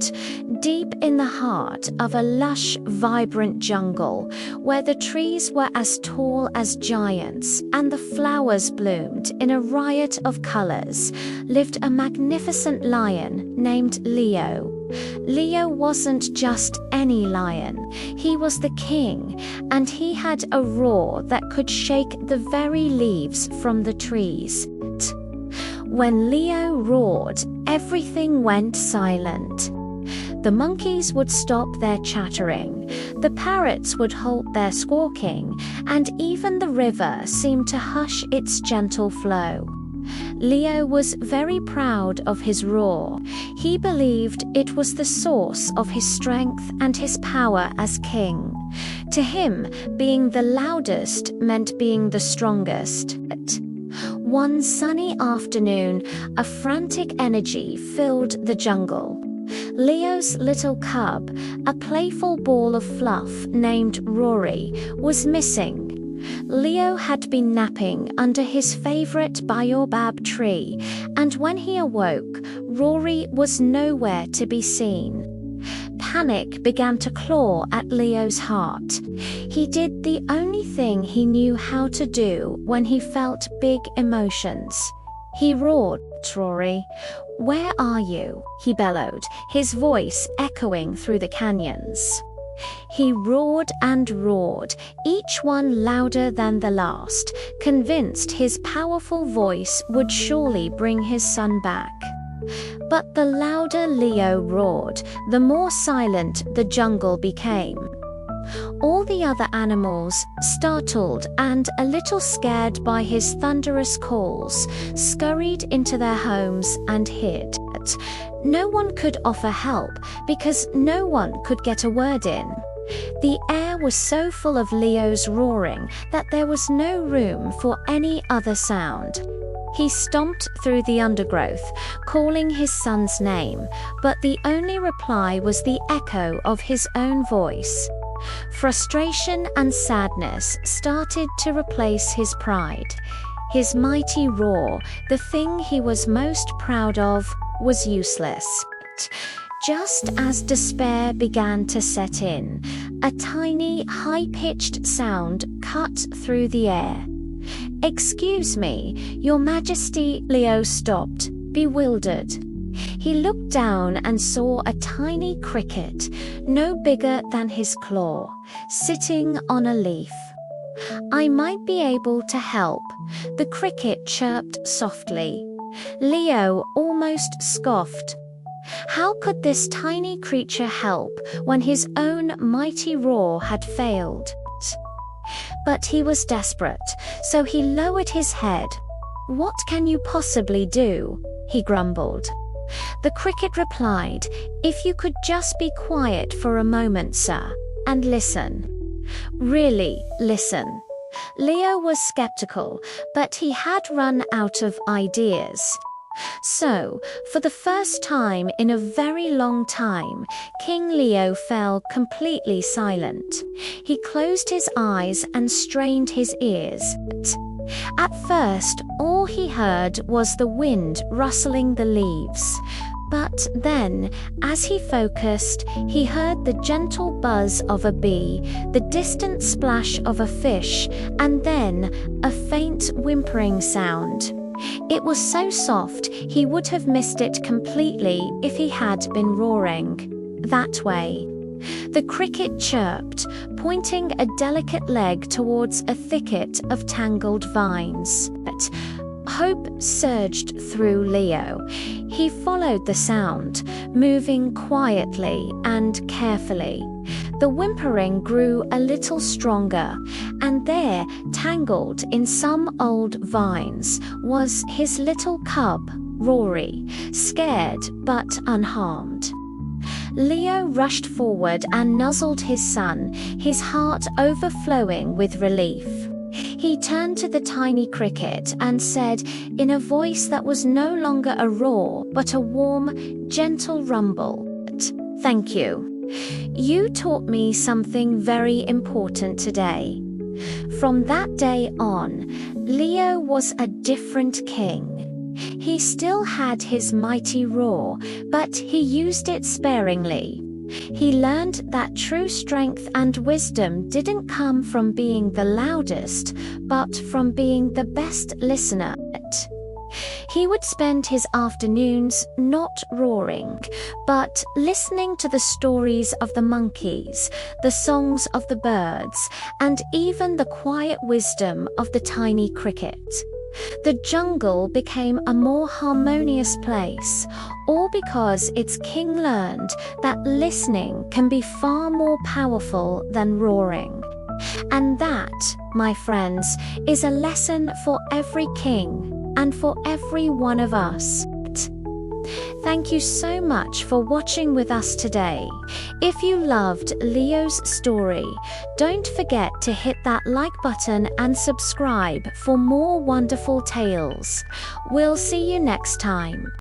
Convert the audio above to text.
spot, deep in the heart of a lush, vibrant jungle, where the trees were as tall as giants and the flowers bloomed in a riot of colors, lived a magnificent lion named Leo. Leo wasn't just any lion. He was the king, and he had a roar that could shake the very leaves from the trees. When Leo roared, everything went silent. The monkeys would stop their chattering, the parrots would halt their squawking, and even the river seemed to hush its gentle flow. Leo was very proud of his roar. He believed it was the source of his strength and his power as king. To him, being the loudest meant being the strongest. One sunny afternoon, a frantic energy filled the jungle. Leo's little cub, a playful ball of fluff named Rory, was missing. Leo had been napping under his favorite baobab tree, and when he awoke, Rory was nowhere to be seen. Panic began to claw at Leo's heart. He did the only thing he knew how to do when he felt big emotions. He roared, "Rory, where are you?" he bellowed, his voice echoing through the canyons. He roared and roared, each one louder than the last, convinced his powerful voice would surely bring his son back. But the louder Leo roared, the more silent the jungle became. All the other animals, startled and a little scared by his thunderous calls, scurried into their homes and hid. No one could offer help because no one could get a word in. The air was so full of Leo's roaring that there was no room for any other sound. He stomped through the undergrowth, calling his son's name, but the only reply was the echo of his own voice. Frustration and sadness started to replace his pride. His mighty roar, the thing he was most proud of, was useless. Just as despair began to set in, a tiny, high-pitched sound cut through the air. "Excuse me, Your Majesty," Leo stopped, bewildered. He looked down and saw a tiny cricket, no bigger than his claw, sitting on a leaf. "I might be able to help," the cricket chirped softly. Leo almost scoffed. How could this tiny creature help when his own mighty roar had failed? But he was desperate, so he lowered his head. "What can you possibly do?" he grumbled. The cricket replied, "If you could just be quiet for a moment, sir, and listen." Really, listen. Leo was skeptical, but he had run out of ideas. So, for the first time in a very long time, King Leo fell completely silent. He closed his eyes and strained his ears. At first, all he heard was the wind rustling the leaves. But then, as he focused, he heard the gentle buzz of a bee, the distant splash of a fish, and then a faint whimpering sound. It was so soft he would have missed it completely if he had been roaring that way. The cricket chirped, pointing a delicate leg towards a thicket of tangled vines. But hope surged through Leo. He followed the sound, moving quietly and carefully. The whimpering grew a little stronger, and there, tangled in some old vines, was his little cub, Rory, scared but unharmed. Leo rushed forward and nuzzled his son, his heart overflowing with relief. He turned to the tiny cricket and said, in a voice that was no longer a roar but a warm, gentle rumble, "Thank you. You taught me something very important today." From that day on, Leo was a different king. He still had his mighty roar, but he used it sparingly. He learned that true strength and wisdom didn't come from being the loudest, but from being the best listener. He would spend his afternoons not roaring, but listening to the stories of the monkeys, the songs of the birds, and even the quiet wisdom of the tiny cricket. The jungle became a more harmonious place, all because its king learned that listening can be far more powerful than roaring. And that, my friends, is a lesson for every king and for every one of us. Thank you so much for watching with us today. If you loved Leo's story, don't forget to hit that like button and subscribe for more wonderful tales. We'll see you next time.